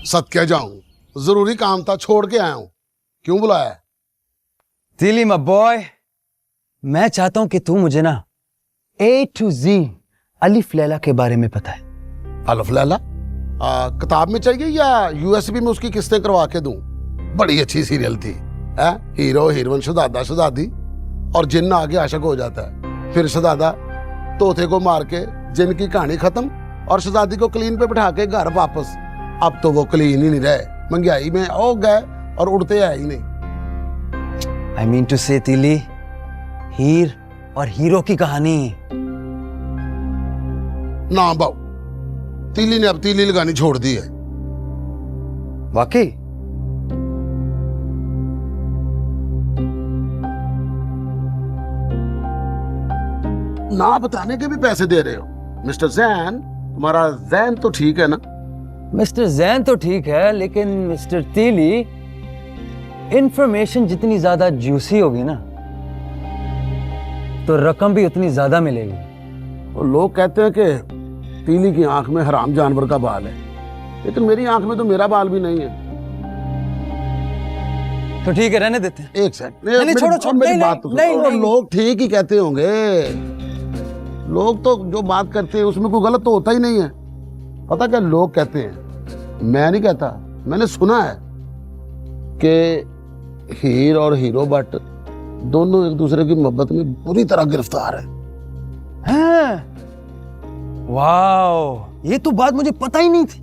सत्या जाऊं, जरूरी काम था, छोड़ के आया हूं। क्यों बुलाया? तिली माय बॉय, मैं चाहता हूं कि तू मुझे ना A to Z अलिफ लैला के बारे में पता है। अलिफ लैला किताब में चाहिए या यूएसबी में उसकी किस्तें करवा के दूं? बड़ी अच्छी सीरियल थी है? हीरो हीरोइन शहजादा शहजादी और जिन्न आगे आशिक हो जाता है, फिर शहजादा तोते को मार के जिन्न की कहानी खत्म और शहजादी को क्लीन पे बिठा के घर वापस। अब तो वो क्लीन ही नहीं रहे, महंगाई में हो गए और उड़ते है ही नहीं। आई मीन टू से तिली, हीर और हीरो की कहानी। ना बाऊ, तीली ने अब तीली लगानी छोड़ दी है। वाकई? ना बताने के भी पैसे दे रहे हो। मिस्टर जैन, तुम्हारा जैन तो ठीक है ना? मिस्टर जैन तो ठीक है, लेकिन मिस्टर तीली, इंफॉर्मेशन जितनी ज्यादा जूसी होगी ना तो रकम भी उतनी ज्यादा मिलेगी। और लोग कहते हैं कि तीली की आंख में हराम जानवर का बाल है, लेकिन मेरी आंख में तो मेरा बाल भी नहीं है। तो ठीक है, रहने देते हैं। एक सेकंड, नहीं, छोड़ो, मेरी बात तो नहीं, सुनो। नहीं। लोग ठीक ही कहते होंगे, लोग तो जो बात करते हैं उसमें कोई गलत तो होता ही नहीं है। पता क्या लोग कहते हैं, मैं नहीं कहता, मैंने सुना है कि हीर और हीरो बट दोनों एक दूसरे की मोहब्बत में बुरी तरह गिरफ्तार है। वाओ, ये तो बात मुझे पता ही नहीं थी।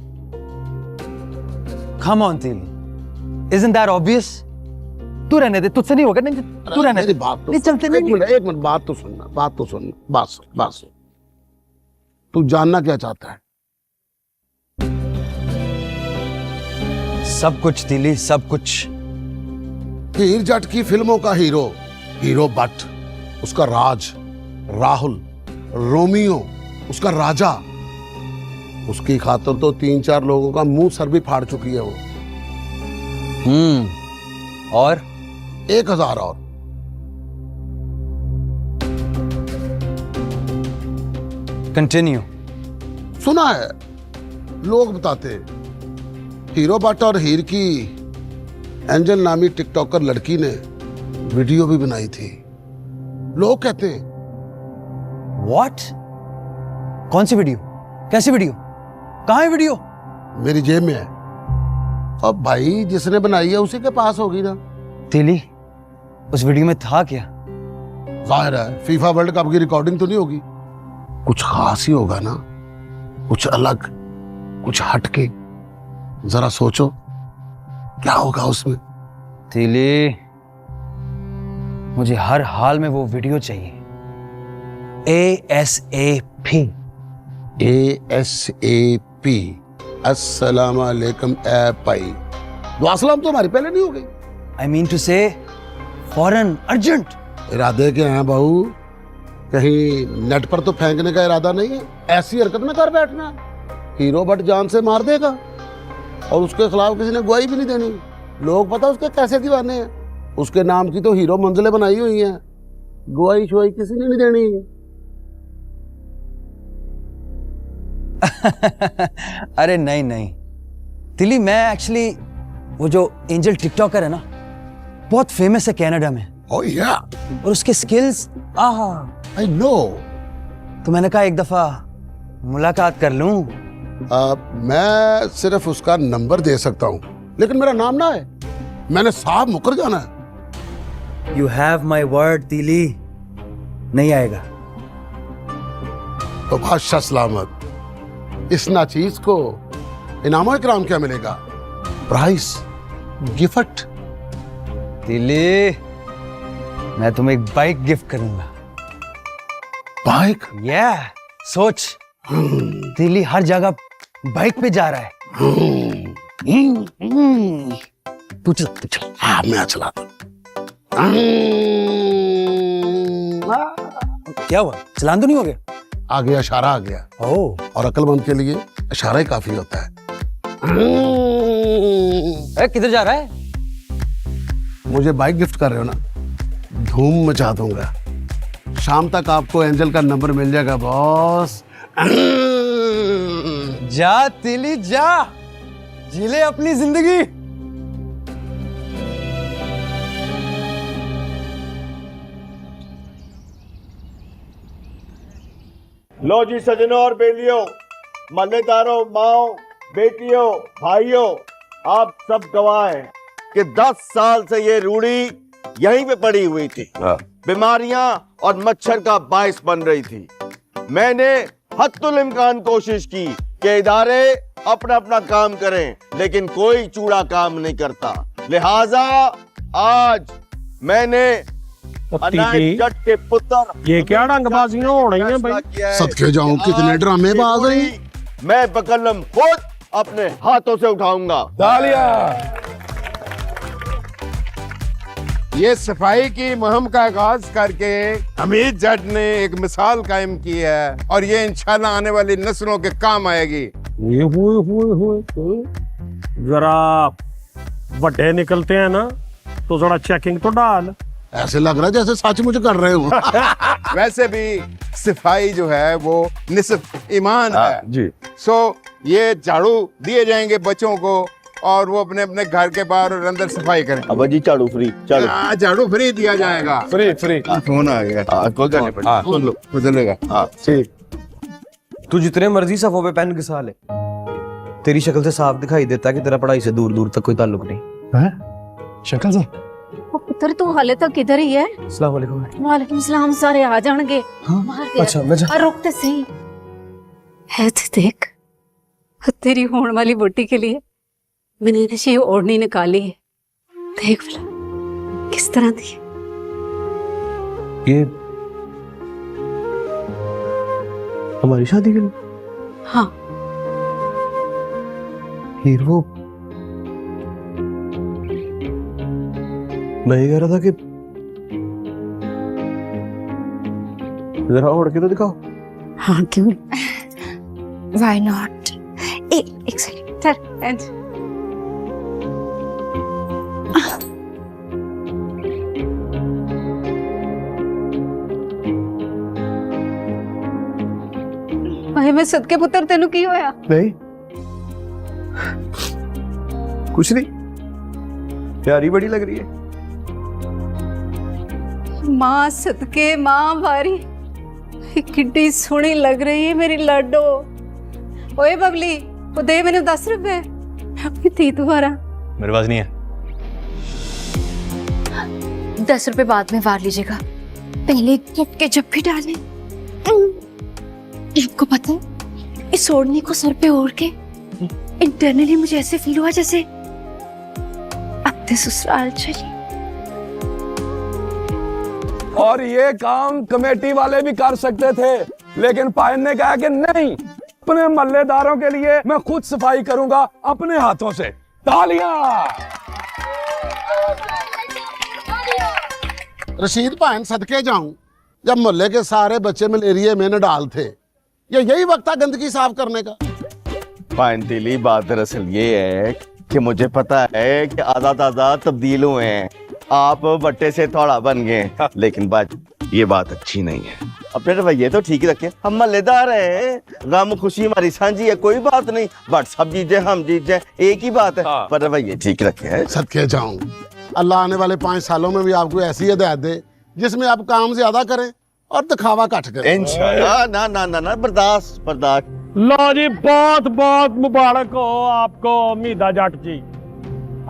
Come on, Tili. Isn't that obvious? तू रहने दे, तुझसे नहीं होगा। नहीं, तू रहने मेरी दे। बात तो नहीं, चलते एक नहीं। मिनट बात तो सुनना, बात सुन। तू जानना क्या चाहता है? सब कुछ तिली, सब कुछ। हीर जट की फिल्मों का हीरो बट, उसका राज, राहुल, रोमियो, उसका राजा, उसकी खातिर तो 3-4 लोगों का मुंह सर भी फाड़ चुकी है वो। और 1000 और। कंटिन्यू। सुना है, लोग बताते हैं हीरो बट और हीर की एंजल नामी टिकटॉकर लड़की ने वीडियो भी बनाई थी। लोग कहते हैं। व्हाट? कौन सी वीडियो? कैसी वीडियो? कहाँ है वीडियो? मेरी जेब में है। अब भाई जिसने बनाई है उसी के पास होगी ना। तिली, उस वीडियो में था क्या? जाहिर है फीफा वर्ल्ड कप की रिकॉर्डिंग तो नहीं होगी, कुछ खास ही होगा ना, कुछ अलग, कुछ हटके। जरा सोचो क्या होगा उसमें। तिली, मुझे हर हाल में वो वीडियो चाहिए। ASAP। ASAP, अस्सलाम वालेकुम एपाई। दुआसलाम तो हमारी पहले नहीं हो गई? I mean to say, फौरन, अर्जेंट। इरादे क्या हैं बहू? कहीं नेट पर तो फेंकने का इरादा नहीं है? ऐसी हरकत में कर बैठना, हीरो बट जान से मार देगा और उसके खिलाफ किसी ने गवाही भी नहीं देनी। लोग पता उसके कैसे दीवाने हैं, उसके नाम की तो हीरो मंजिलें बनाई हुई हैं, गवाही शुवाही किसी ने नहीं देनी। अरे नहीं तिली, मैं एक्चुअली वो जो एंजल टिकटॉकर है ना, बहुत फेमस है कनाडा में। ओह या, और उसके स्किल्स, आहा, आई नो। तो मैंने कहा एक दफा मुलाकात कर लूं। मैं सिर्फ उसका नंबर दे सकता हूँ, लेकिन मेरा नाम ना है, मैंने साफ मुकर जाना है। You have my word, तिली, नहीं आएगा। तो बादशाह सलामत। इस नाचीज को इनाम इकराम क्या मिलेगा? Price, gift. तिली, मैं तुम्हें एक बाइक गिफ्ट करूंगा। बाइक? सोच, तिली हर जगह बाइक पे जा रहा है। तू चल। हाँ, मैं चलाता। क्या हुआ? चलान तो नहीं हो गया? आ गया, इशारा आ गया। ओह, और अक्लमंद के लिए इशारा ही काफी होता है। किधर जा रहा है? मुझे बाइक गिफ्ट कर रहे हो ना, धूम मचा दूंगा। शाम तक आपको एंजल का नंबर मिल जाएगा बॉस। जा तिली जा, जी ले अपनी जिंदगी। लो जी सजनों और बेलियों, मल्लेदारों, माओ, बेटियों, भाइयों, आप सब गवाह हैं कि 10 साल से ये रूढ़ी यहीं पे पड़ी हुई थी, बीमारियां और मच्छर का बायस बन रही थी। मैंने हद्दुल इम्कान कोशिश की कि इदारे अपना अपना काम करें, लेकिन कोई चूड़ा काम नहीं करता। लिहाजा आज मैंने अनायत जट के पुत्र, ये क्या ढंगबाजियां हो रही हैं भाई? सदके जाऊं, कितने ड्रामेबाज हैं। मैं बकलम खुद अपने हाथों से उठाऊंगा। ये सफाई की मुहिम का आगाज करके हमीद जट ने एक मिसाल कायम की है और ये इंशाल्लाह आने वाली नस्लों के काम आएगी। ये हुए जरा बड़े निकलते हैं ना तो जरा चेकिंग तो डाल। ऐसे लग रहा है जैसे सच मुझे कर रहे हो। वैसे भी सफाई जो है वो निस्फ ईमान है जी। सो ये झाड़ू दिए जाएंगे बच्चों को और वो अपने अपने घर के बाहर और अंदर सफाई करें। अब जी झाड़ू फ्री, झाड़ू झाड़ू फ्री दिया जाएगा। फ्री फोन आ गया, कोई करने पड़ेगा। सुन लो, बदलेगा। तू जितने मर्जी सफों पे पेन घिसा ले, तेरी शक्ल से साफ दिखाई देता है कि तेरा पढ़ाई से दूर दूर तक कोई ताल्लुक नहीं। शक्ल से पुत्र तू हाले तक किधर ही है? अस्सलाम वालेकुम। वालेकुम सलाम। सारे आ जाएंगे। बाहर गया। अच्छा मैं और रुकते सही है तो देख, तेरी होने वाली बोटी के लिए मैंने नशे ओढ़नी निकाली है। देख भला किस तरह दी है। ये हमारी शादी के लिए? हाँ फिर वो मैं ये कह रहा था कि जरा ओढ़ के तो दिखाओ। हाँ क्यों? Why not? एक सेकंड। भाई मैं सदके पुत्र तेनू की होया? नहीं कुछ नहीं, प्यारी बड़ी लग रही है। माँ सदके माँ भारी किड्डी सोहनी लग रही है मेरी लाडो। ओए बबली वो दे मैंने 10 रुपए अपनी धी दोबारा। मेरे पास नहीं है। 10 रुपए बाद में वार लीजिएगा, पहले के जब भी डाले। आपको पता है इस ओढ़नी को सर पे ओढ़ के इंटरनली मुझे ऐसे फील हुआ जैसे अपने ससुराल चली। और ये काम कमेटी वाले भी कर सकते थे, लेकिन पायन ने कहा कि नहीं, अपने मल्लेदारों के लिए मैं खुद सफाई करूंगा अपने हाथों से। तालियां। रशीद भाई सदके जाऊं, जब मोहल्ले के सारे बच्चे मलेरिया में न डाल थे, ये यही वक्त था गंदगी साफ करने का। फाइनली बात दरअसल ये है कि मुझे पता है कि आजाद आजाद तब्दील हुए हैं, आप बट्टे से थोड़ा बन गए, लेकिन बात ये बात अच्छी नहीं है। अपने रवैये तो ठीक ही रखे, हम मल्लेदार हैं, गम खुशी हमारी साझी है, कोई बात नहीं। बट सब जीत जाए हम जीत जाए एक ही बात है, पर रवैये ठीक रखे हैं। सदके जाऊं, अल्लाह आने वाले 5 सालों में भी आपको ऐसी हिदायत दे जिसमें आप काम ज्यादा करें और दिखावा घट करें। इंशाल्लाह। ना ना ना ना, बर्दाश्त बर्दाश्त। लो जी, बहुत बहुत मुबारक हो आपको मीदा जट जी।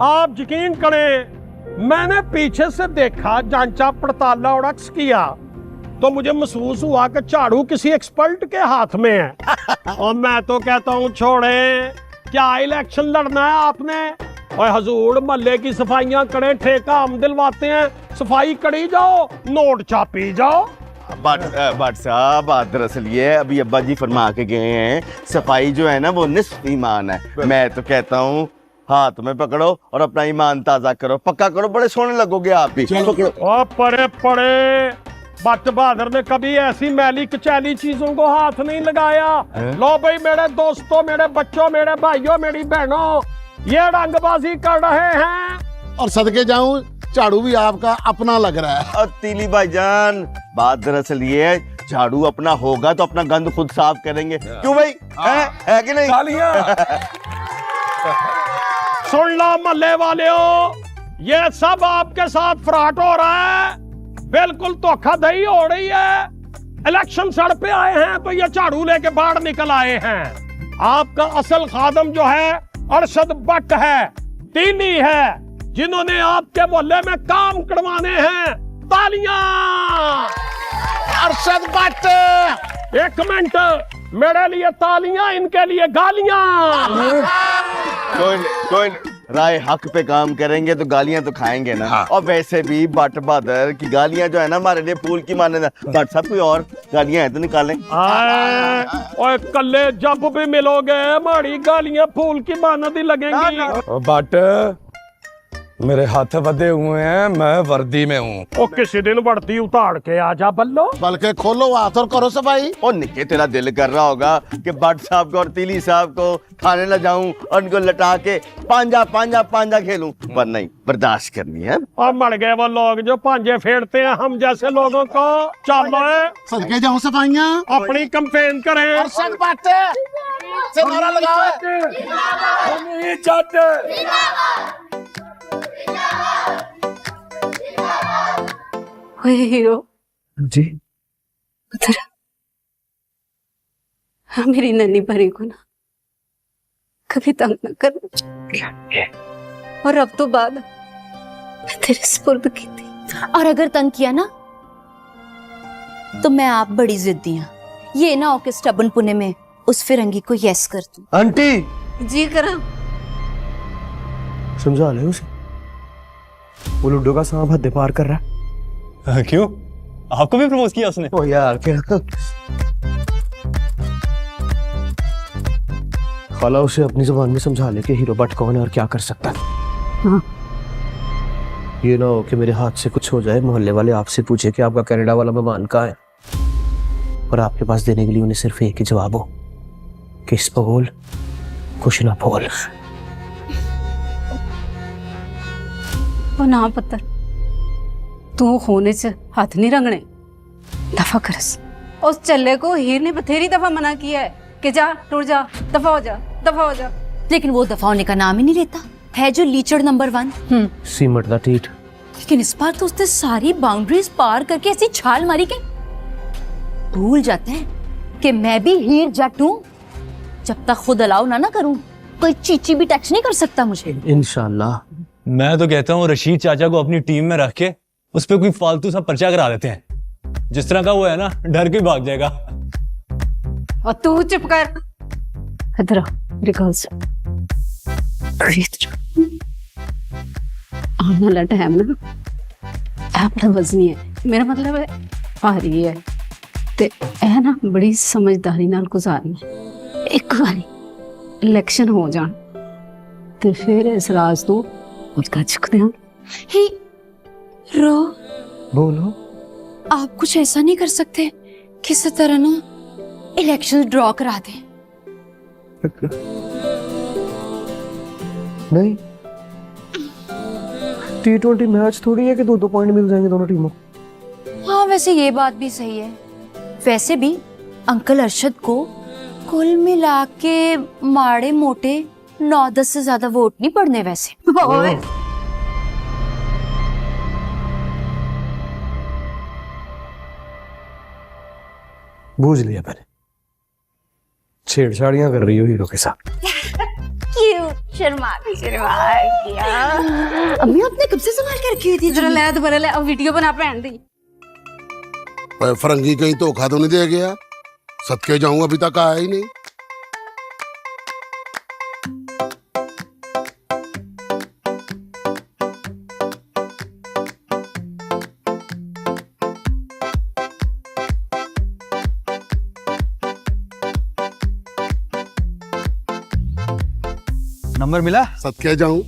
आप यकीन करें, मैंने पीछे से देखा, जांचा पड़ताला और अक्स किया तो मुझे महसूस हुआ कि झाड़ू किसी एक्सपर्ट के हाथ में है। और मैं तो कहता हूँ छोड़े, क्या इलेक्शन लड़ना है आपने? और हजूर मोहल्ले की सफाइयां करें, ठेका हम दिलवाते हैं, सफाई करी जाओ, नोट छापी जाओ। बट साहब बात दरअसल ये है, अभी अब्बा जी फरमा के गए हैं, सफाई जो है ना वो निस्फ ईमान है। मैं तो कहता हूँ हाथ में पकड़ो और अपना ईमान ताजा करो, पक्का करो, बड़े सोने लगोगे आप भी। और पड़े पड़े बट बहादुर ने कभी ऐसी मैली कचैली चीजों को हाथ नहीं लगाया। लो भाई मेरे दोस्तों, मेरे बच्चों, मेरे भाइयों, मेरी बहनों, ये रंगबाजी कर रहे हैं। और सदके जाऊं, झाड़ू भी आपका अपना लग रहा है। और तीली भाईजान, बात दरअसल ये है, झाड़ू अपना होगा तो अपना गंद खुद साफ करेंगे। क्यों भाई, है कि नहीं? तालियां। सुन लो महल्ले वालों, ये सब आपके साथ फ्रॉड हो रहा है, बिल्कुल धोखाधड़ी हो रही है। इलेक्शन सड़ पे आए हैं तो ये झाड़ू लेके बाहर निकल आए हैं। आपका असल खादम जो है अरशद भट्ट है, तीली है, जिन्होंने आपके मोहल्ले में काम करवाने हैं। तालियां अरशद भट्ट। एक मिनट, मेरे लिए तालियां, इनके लिए गालियां। कोई राय हक पे काम करेंगे तो गालियां तो खाएंगे ना। और वैसे भी भट्ट बहादुर की गालियां जो है ना हमारे लिए फूल की माने। भट्ट साहब कोई और गालियां हैं तो निकालें। ओए कल्ले जब भी मिलोगे हमारी गालियां फूल की मानद ही लगेंगी। बट मेरे हाथ बंधे हुए हैं, मैं वर्दी में हूँ। ओ किसी दिन वर्दी उतार के आ जा बल्लो। बल्कि खोलो हाथ और करो सफाई। और निके तेरा दिल कर रहा होगा कि भट्ट साहब को और तीली साहब को थाने ले जाऊं और उनको लटा के पांजा पांजा पांजा खेलूं, पर नहीं, बर्दाश्त करनी है। और मर गए वो लोग जो पांजे फेरते हैं हम जैसे लोगों को। चलो सदके जाऊं सफाइयां। अपनी कंपेन करें। अरशद भट्ट से नारा लगाओ। ओए हीरो जी उधर हाँ, मेरी नन्ही परी को ना कभी तंग न कर। और अब तो बाद मैं तेरे सुपुर्द की थी। और अगर तंग किया ना तो मैं आप बड़ी जिद्दी हूं। ये ना हो कि स्टबन पुणे में उस फिरंगी को यस कर दूं। आंटी जी करा समझा ले उसे, वो लुड्डो का सांप हद पार कर रहा है। क्यों, आपको भी प्रपोज किया उसने? ओ यार क्या खाला, उसे अपनी जुबान में समझा ले कि हीरो भट्ट कौन है और क्या कर सकता है। हाँ। ये ना हो कि मेरे हाथ से कुछ हो जाए, मोहल्ले वाले आपसे पूछे कि आपका कनाडा वाला मेहमान कहाँ है, और आपके पास देने के लिए उन्हें सिर्फ एक ही जवाब हो कि इस पर बोल, कुछ ना बोल। ओ ना पत्थर, तू होने से हाथ नहीं रंगने, दफा करस। उस चल्ले को हीर ने बथेरी दफा मना किया है कि जा टूट जा, दफा हो जा, दफा हो जा, लेकिन वो दफा होने का नाम ही नहीं लेता है, जो लीचड़ नंबर 1। सीमट दा ठीठ। लेकिन इस बार तो उसने सारी बाउंड्रीज पार करके ऐसी छाल मारी के भूल जाते हैं कि मैं भी हीर जट हूं। जब तक खुद अलाउ ना करूं, कोई चीची भी टच नहीं कर सकता मुझे। इंशाल्लाह। मैं तो कहता हूँ रशीद चाचा को अपनी टीम में रख के उस पर कोई फालतू सा पर्चा करा देते हैं। जिस तरह का वो है ना, डर के भाग जाएगा। और तू चुप कर। इधर आ, मेरी गल सुन। आने वाला टाइम ना अपना वजनी है, मेरा मतलब है भारी है, ते है ना बड़ी समझदारी नाल गुजारना। एक बारी इलेक्शन हो जान ते फिर इस राज तो उनका चुकते हैं। ही रो, बोलो। आप कुछ ऐसा नहीं कर सकते किसी तरह ना इलेक्शन ड्रॉ करा दें? नहीं, T20 मैच थोड़ी है कि 2-2 पॉइंट मिल जाएंगे दोनों टीमों। हाँ, वैसे ये बात भी सही है। वैसे भी अंकल अरशद को कुल मिला के माड़े मोटे 9-10 से ज्यादा वोट नहीं पड़ने वैसे। ओए बूझ लिया मैंने, छेड़छाड़ियां कर रही हो हीरो के साथ। क्यों शर्मा गया? अम्मी आपने कब से संभाल के रखी हुई थी? जरा ले दोबारा ले, अब वीडियो बना पहन दी। फरंगी कहीं धोखा तो नहीं दे गया? सदके जाऊं अभी तक आया ही नहीं। नंबर मिला? सदके जाऊं,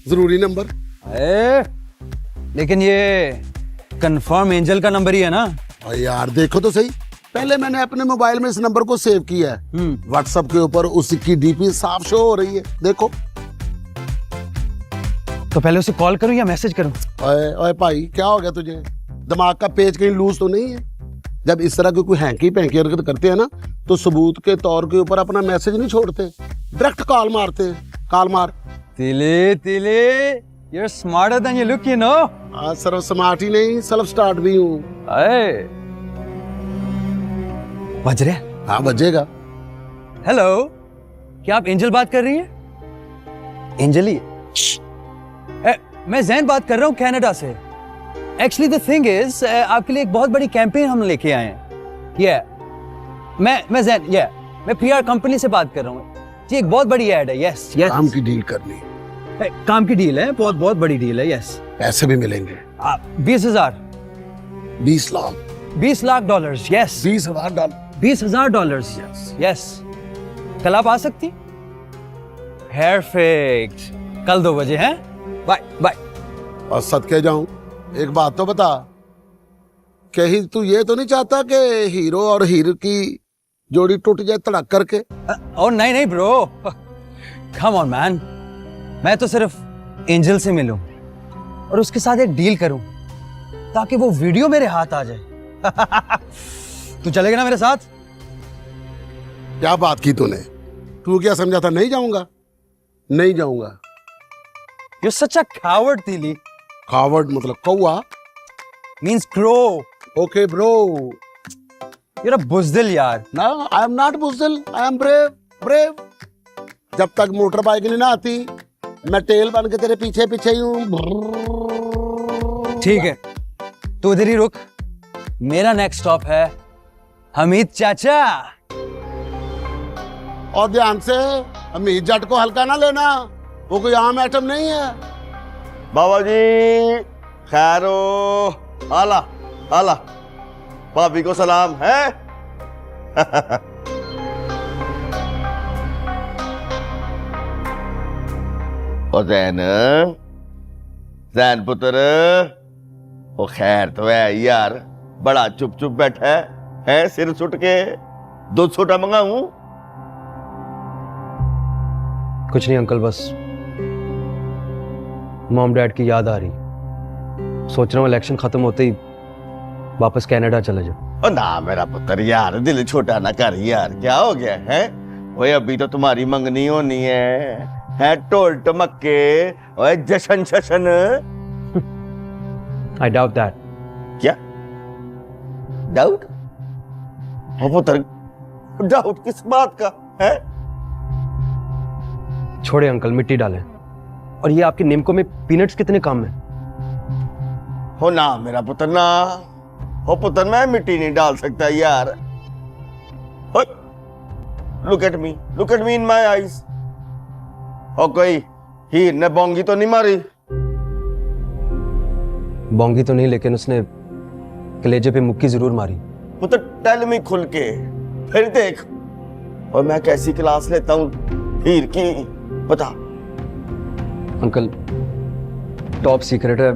जरूरी नंबर। लेकिन ये कंफर्म एंजल का नंबर ही है ना? अरे यार देखो तो सही, पहले मैंने अपने मोबाइल में इस नंबर को सेव किया है। व्हाट्सएप के ऊपर उसकी डीपी साफ शो हो रही है, देखो। तो पहले उसे कॉल करूं या मैसेज करूं? ओए ओए भाई, क्या हो गया तुझे? दिमाग का पेज कहीं लूज तो नहीं है? जब इस तरह की कोई हैंकी पैंकी हरकत करते हैं ना, तो सबूत के तौर के ऊपर अपना मैसेज नहीं छोड़ते, डायरेक्ट कॉल मारते हैं। कॉल मार। तिले, you're smarter than you look, you know. आज सिर्फ स्मार्ट ही नहीं, सेल्फ स्टार्ट भी हूँ। अरे बज रहे? हाँ बजेगा। हेलो, क्या आप एंजल बात कर रही हैं? एंजल ही? मैं जैन बात कर रहा हूँ कनाडा से। एक्चुअली द थिंग इज, आपके लिए एक बहुत बड़ी कैंपेन हम लेके आए हैं। मैं जैन, मैं पीआर कंपनी से बात कर रहा हूँ जी। एक बहुत बड़ी एड है। यस यस, काम की डील करनी, काम की डील है, बहुत बहुत बड़ी डील है। यस, पैसे भी मिलेंगे। 20,000 20 lakh $20 lakh. Yes, 20,000 dollar. $20,000। Yes, कल आप आ सकती? परफेक्ट, कल 2 बजे हैं। Bye bye. और सदके जाऊं, एक बात तो बता, कहीं तू ये तो नहीं चाहता कि हीरो और हीरो की जोड़ी टूट जाए तड़क करके? और नहीं ब्रो, कम ऑन मैन, मैं तो सिर्फ एंजल से मिलूं और उसके साथ एक डील करूं ताकि वो वीडियो मेरे हाथ आ जाए। तू चलेगा ना मेरे साथ? क्या बात की तूने? तू क्या समझा था नहीं जाऊंगा? नहीं जाऊंगा। You're such a coward, Tili. Coward मतलब कौवा? Means crow. Okay bro. You're a बुज़दिल यार। ना, आई एम नॉट बुज़दिल, आई एम ब्रेव। जब तक मोटर बाइक नहीं ना आती, मैं टेल बन के तेरे पीछे पीछे ही हूँ। ठीक है, तू इधर ही रुक। मेरा नेक्स्ट स्टॉप है हमीद चाचा। और ध्यान से, अमीर जट को हल्का ना लेना, वो कोई आम आइटम नहीं है। बाबा जी खैरो, आला आला, भाभी को सलाम है। और जैन पुत्र, वो खैर तो है यार, बड़ा चुप चुप बैठा है सिर सुट के। 2 छोटा मंगाऊं? कुछ नहीं अंकल, बस मॉम डैड की याद आ रही। सोच रहा हूँ इलेक्शन खत्म होते ही वापस कनाडा चले जाओ। ओ ना मेरा पुत्र यार, दिल छोटा ना कर यार, क्या हो गया है? ओए अभी तो तुम्हारी मंगनी होनी है ढोल टमक्के, ओए जशन शशन। I doubt that. क्या डाउट? ओ पुत्र, डाउट किस बात का है? छोड़े अंकल, मिट्टी डालें। और ये आपके निमको में पीनट्स कितने कम है? हो ना मेरा पुत्र ना, हो पुत्र, मैं मिट्टी नहीं डाल सकता यार। Look at me in my eyes. और कोई हीर ने बोंगी तो नहीं मारी? बोंगी तो नहीं, लेकिन उसने कलेजे पे मुक्की जरूर मारी। पुत्र टेल मी खुल के, फिर देख और मैं कैसी क्लास लेता हूँ हीर की, बता। अंकल टॉप सीक्रेट है,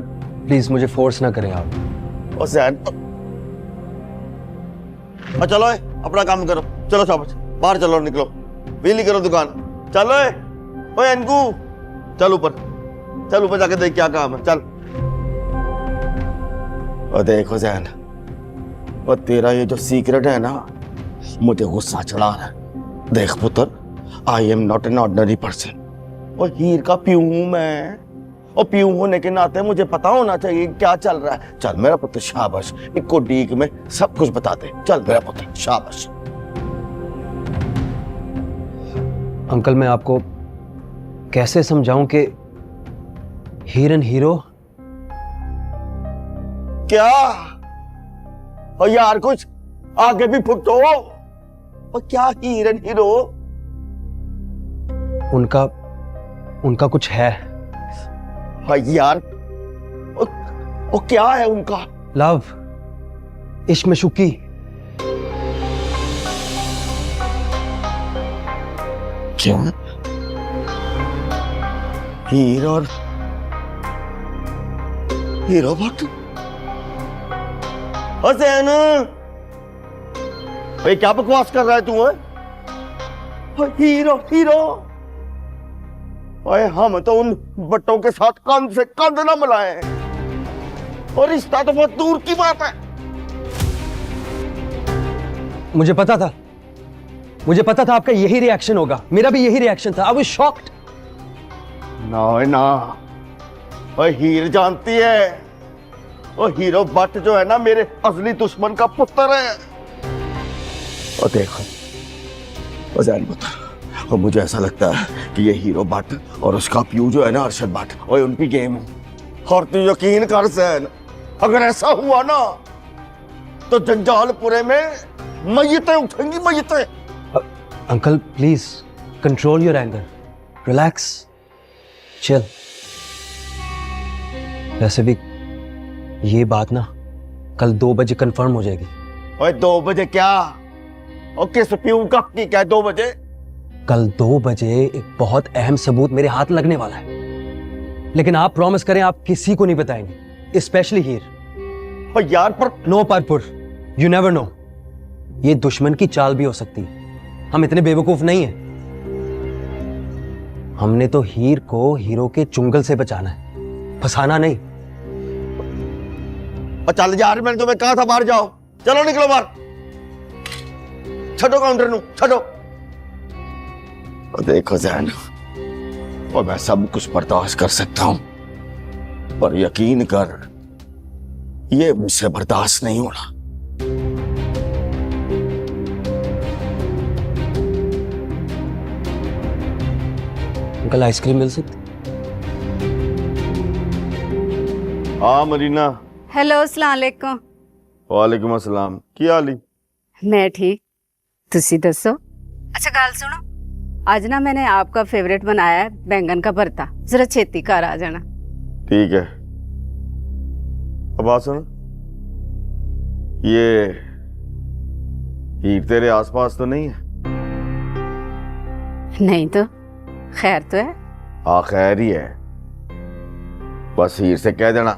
प्लीज मुझे फोर्स ना करें आप। और जैन, चलो अपना काम करो, चलो शाबाश, बाहर चलो, निकलो, वेली करो दुकान, चलो। ओए अनकू, चल ऊपर जाके देख क्या काम है, चल। और देखो जैन, और तेरा ये जो सीक्रेट है ना, मुझे गुस्सा चढ़ा रहा है। देख पुत्र, आई am not an ordinary person, और हीर का प्यू हूं मैं, और प्यू होने के नाते मुझे पता होना चाहिए क्या चल रहा है। चल मेरा पुत्र, शाबाश, इक्को डीक में सब कुछ बता दे, चल मेरा पुत्र, शाबाश। अंकल मैं आपको कैसे समझाऊं कि हीर एंड हीरो? क्या? और यार कुछ आगे भी फुटो। और क्या हीर एंड हीरो? उनका कुछ है। हाँ यार, वो क्या है उनका? लव, इश्क में शुकी। क्या? हीरो भक्त? हसैन, भाई क्या बकवास कर रहा है तू? हीरो ओए, हम तो उन बट्टों के साथ कंध से कंध न मिलाए, और रिश्ता तो बहुत दूर की बात है। मुझे पता था आपका यही रिएक्शन होगा। मेरा भी यही रिएक्शन था। I was shocked. ना ओए ना, ओए हीर जानती है, वो हीरो भट्ट जो है ना मेरे असली दुश्मन का पुत्र है। और देखो वो जैन पुत्र, और मुझे ऐसा लगता है कि ये हीरो भट्ट और उसका प्यू जो है ना अरशद भट्ट, और उनकी गेम है। और तू यकीन कर सैन, अगर ऐसा हुआ ना तो जंजालपुरे में मय्यतें उठेंगी, मय्यतें। Uncle please control your anger, relax, chill. वैसे भी ये बात ना कल 2 बजे कंफर्म हो जाएगी। ओए 2 बजे क्या? और किस प्यू का ठीक है 2 बजे? कल 2 बजे एक बहुत अहम सबूत मेरे हाथ लगने वाला है, लेकिन आप प्रॉमिस करें आप किसी को नहीं बताएंगे, स्पेशली हीर। और यार पर नो परपुर, यू नेवर नो, ये दुश्मन की चाल भी हो सकती है। हम इतने बेवकूफ नहीं हैं। हमने तो हीर को हीरो के चुंगल से बचाना है, फंसाना नहीं। और चल यार, मैंने तुम्हें कहा था बाहर जाओ, चलो निकलो बाहर, छो काउंटर नु छो। और देखो जैन, और मैं सब कुछ बर्दाश्त कर सकता हूं, पर यकीन कर ये मुझसे बर्दाश्त नहीं होना। अंकल आइसक्रीम मिल सकती? हाँ मरीना। हेलो, अस्सलाम वालेकुम। वालेकुम अस्सलाम, की हाल है? मैं ठीक, तुसी दसो। अच्छा गल सुनो, आज ना मैंने आपका फेवरेट बनाया है बैंगन का भरता, जरा छेती घर आ जाना। ठीक है। अब बात सुन, ये हीर तेरे आसपास तो नहीं है? नहीं तो खैर तो है। हाँ खैर ही है, बस हीर से कह देना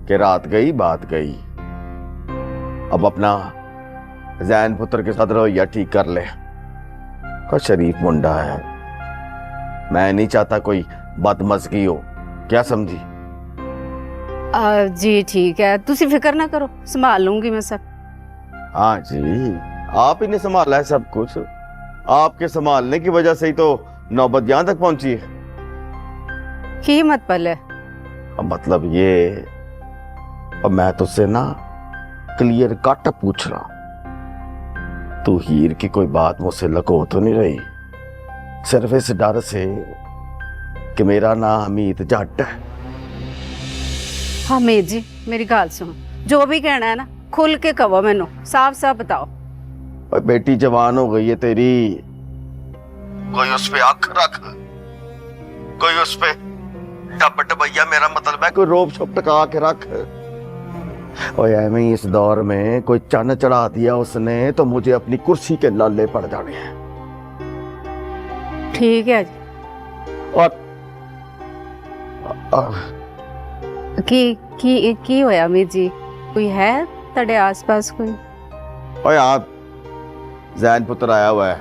कि रात गई बात गई, अब अपना जैन पुत्र के साथ रवैया ठीक कर ले। का शरीफ मुंडा है, मैं नहीं चाहता कोई बदमज़गी हो, क्या समझी? जी ठीक है, तुसी फिक्र ना करो, संभाल लूंगी मैं सब। हाँ जी, आप ही ने संभाला है सब कुछ, आपके संभालने की वजह से ही तो नौबत यहां तक पहुंची है। की मत पल है? मतलब ये, अब मैं तुझसे ना क्लियर कट पूछ रहा, तू हीर की कोई बात मुझसे लको तो नहीं रही, सिर्फ इस डर से कि मेरा नाम हमीद जट है? हमीद जी मेरी गल सुनो, जो भी कहना है ना खुल के कहो, मैनू साफ साफ बताओ। और बेटी जवान हो गई है तेरी, कोई उस पे आंख रख, कोई उस पे डब डबैया, मेरा मतलब है कोई रोब शोप टका के रख। और एवं ही इस दौर में कोई चन्न चढ़ा दिया उसने तो मुझे अपनी कुर्सी के लाले पड़ जाने हैं। ठीक है जी। और की होया अमित जी, कोई है तेरे आसपास कोई? और यहाँ जैन पुत्र आया हुआ है,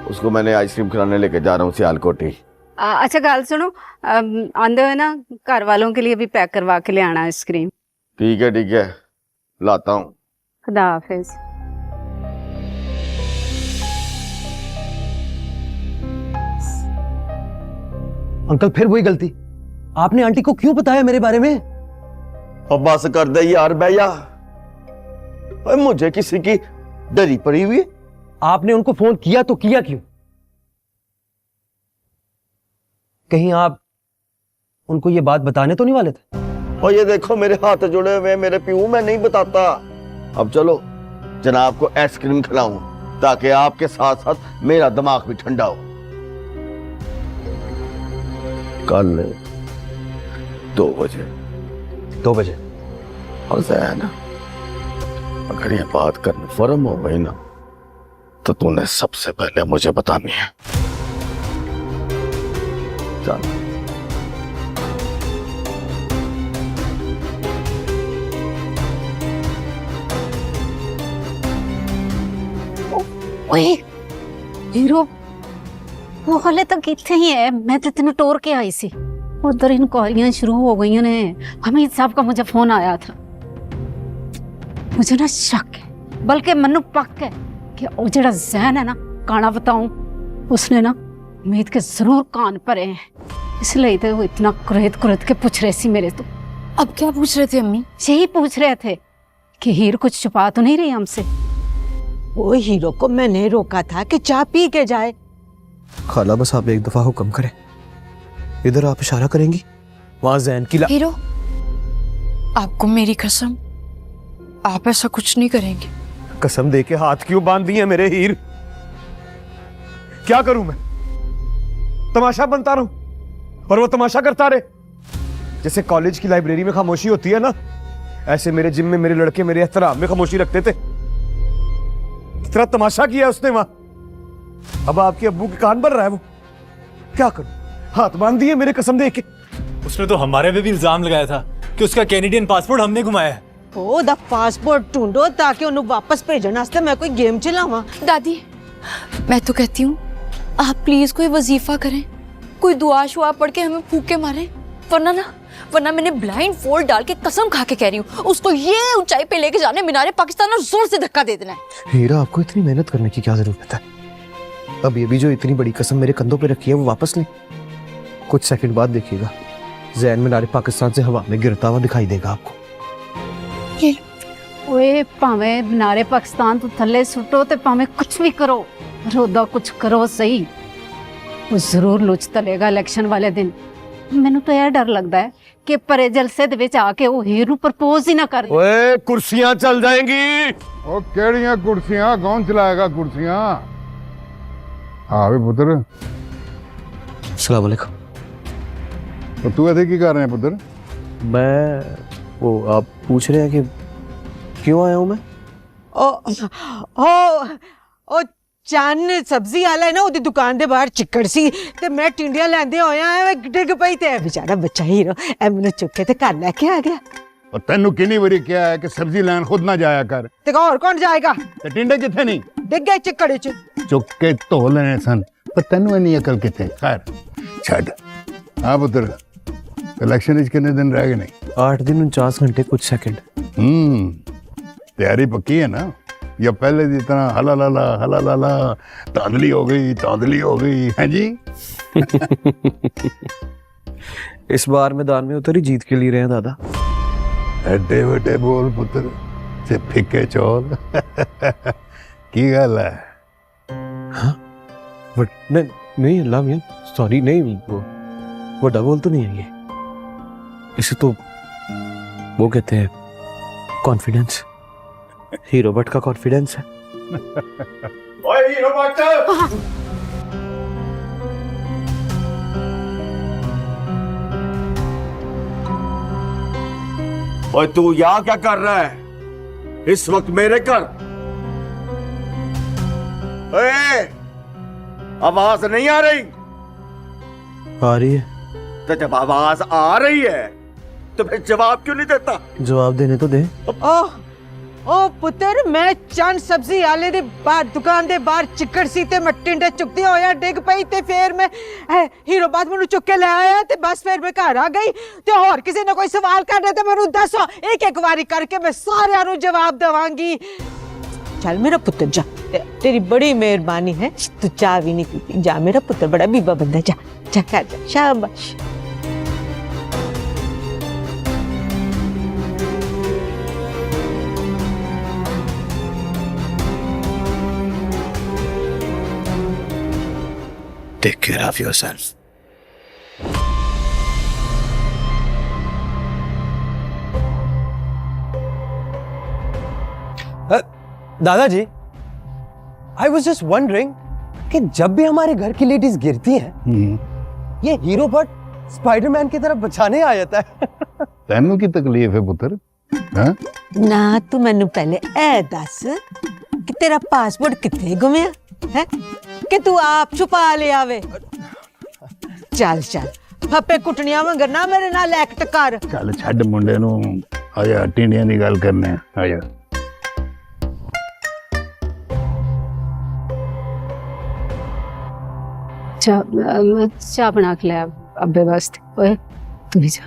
उसको मैंने आइसक्रीम खिलाने लेके जा रहा हूँ सियालकोटी। अच्छा गल सुनो, आंदे हुए ना घर वालों के लिए भी पैक करवा के ले आना आइसक्रीम। ठीक है, लाता हूँ। खुदा हाफिज। अंकल फिर वही गलती, आपने आंटी को क्यों बताया मेरे बारे में? अब बस कर दे यार भैया, मुझे किसी की डरी पड़ी हुई। आपने उनको फोन किया तो किया क्यों? कहीं आप उनको ये बात बताने तो नहीं वाले थे? और ये देखो मेरे हाथ जुड़े हुए, मेरे प्यू, मैं नहीं बताता। अब चलो जनाब को आइसक्रीम खिलाऊं ताकि आपके साथ साथ मेरा दिमाग भी ठंडा हो। कल 2 बजे। 2 बजे? और जैन, अगर ये बात कन्फर्म हो गई ना तो तूने सबसे पहले मुझे बतानी है। चल। ओए हीरो, वो हाले तक इत्थे ही है, मैं तो तेन टोर के आई सी। उधर इंक्वायरियां शुरू हो गई ने, हमीद साहब का मुझे फोन आया था। मुझे ना शक है, बल्कि मनु पक्का है कि वो जड़ा जैन है ना, काना बताऊं, उसने ना उम्मीद के जरूर कान भरे हैं। इसलिए तो वो इतना कुरेद कुरेद के पूछ रहे सी मेरे तो। अब क्या पूछ रहे थे अम्मी? यही पूछ रहे थे कि हीर कुछ छुपा तो नहीं रही हमसे। वो हीरो को मैंने रोका था कि चाय पी के जाए। खाला बस आप एक दफा हुक्म करें, इधर आप इशारा करेंगी, वहां जैन की हीरो, आपको मेरी कसम, आप ऐसा कुछ नहीं करेंगे। कसम दे के हाथ क्यों बांध दिए मेरे हीर? क्या करूं मैं? तमाशा बनता रहूं और वो तमाशा करता रहे? जैसे कॉलेज की लाइब्रेरी में खामोशी होती है ना, ऐसे मेरे जिम में मेरे लड़के मेरे एहतराम में खामोशी रखते थे। कितना तमाशा किया उसने वहां। अब आपके अब्बू के कान भर रहा है वो। क्या करूं? हाथ बांध दिए मेरे कसम दे के। उसने तो हमारे पे भी इल्जाम लगाया था कि उसका कैनेडियन पासपोर्ट हमने घुमाया है। ओदा पासपोर्ट ढूंढो ताकि उन्हें वापस भेजने वास्ते मैं कोई गेम चलावा। दादी, मैं तो कहती हूँ आप प्लीज कोई वजीफा करें, कोई दुआ शुआ पढ़ के हमें फूक के मारे, वरना मैंने ब्लाइंड फोल्ड डाल के कसम खा के कह रही हूँ उसको ये ऊंचाई पे लेके जाने मीनारे पाकिस्तान और जोर से धक्का दे देना है। हीरा, आपको इतनी मेहनत करने की क्या जरूरत है? अब ये भी जो इतनी बड़ी कसम मेरे कंधों पे रखी है वो वापस ले। कुछ सेकंड बाद देखिएगा जैन मीनारे पाकिस्तान से हवा में गिरता हुआ दिखाई देगा आपको। ओए भावे मीनारे पाकिस्तान तो थल्ले सुटो ते भावे कुछ भी करो, रोदा कुछ करो सही, वो जरूर लुच तलेगा इलेक्शन वाले दिन। मैनू तो यह डर लगता है कि परे जलसे दे विच आके वो हीर नू प्रपोज ही ना कर दे। ओए कुर्सियां चल जाएंगी। ओ केड़ियां कुर्सियां? कौन चलाएगा कुर्सियां? हाँ वे पुत्र, अस्सलाम वालेकुम। तो तू ऐसे की कर रहे हैं पुत्र? मैं वो आप पूछ रहे हैं कि क्यों आया हूं मैं? ओ चन्न सब्जी आला है ना, ओदी दुकान दे बाहर चिक्कड़ सी ते मैं टिंडियां लैंदे होया है डिग पई ते बेचारा बच्चा हीरो ए मैनू चुक के ते घर लेके आ गया। और तेनू कितनी बारी क्या है कि सब्जी लैन खुद ना जाया कर? ते और कौन जाएगा? ते टिंडे किथे नहीं? डिग गए चिक्कड़ च। चुक के धो लेने सन, पर तेनू इन्नी अकल किथे? खैर छड़। हाँ पुत्र, इलेक्शन कितने दिन रह गए? नहीं 8 दिन 49 घंटे कुछ सेकंड। तैयारी पक्की है ना? या पहले की तरह हला लाला धांधली हो गई है जी? इस बार मैदान में उतर ही जीत के लिए रहे हैं दादा। एडे वड्डे बोल पुत्र से फिक्के चौल। की गल है? हाँ बट नहीं अल्लाह मियां, सॉरी, नहीं वो बड़ा बोल तो नहीं है ये, इसे तो वो कहते हैं कॉन्फिडेंस। हीरो बट का कॉन्फिडेंस है। ओए हीरो बट, ओए तू यहाँ क्या कर रहा है इस वक्त मेरे घर? ओए, आवाज नहीं आ रही? आ रही है। तो जब आवाज आ रही है तो फिर जवाब क्यों नहीं देता? जवाब देने तो दे। ओ पुत्र, मैं चन्न सब्जी आले दे बाहर दुकान दे बाहर चिक्कड़ सी ते मैं टिंडे चुकती होया डिग पई ते फिर मैं हीरो बाद मैनू चुक के ले आया ते बस फिर मैं घर आ गई ते और किसी ने कोई सवाल करना ते मैनू दसो, एक एक बारी करके मैं सारियां नू जवाब देवांगी। चल मेरा पुत्र जा, तेरी बड़ी मेहरबानी है, तू चाह भी नहीं पीती। जा मेरा पुत्र, बड़ा बीबा बंदा, जा जा कर जा, शाबाश। Take care of yourself. दादाजी, आई वॉज जस्ट वंडरिंग कि जब भी हमारे घर की लेडीज गिरती हैं, ये हीरो बट स्पाइडरमैन की तरफ बचाने आ जाता है। तेनू की तकलीफ है पुत्र? हाँ? ना तू मैनू पहले ए दस कि तेरा पासपोर्ट किथे गुमया है कि तू आप छुपा ले आवे। चल चल फप्पे कुटनियां वांगर ना मेरे नाल एक्ट कर। चल छड़ मुंडे नू, आजा टिंडियां दी गल करने, आजा। चाह बना के ले अब्बे वास्ते। ओए तू भी जा।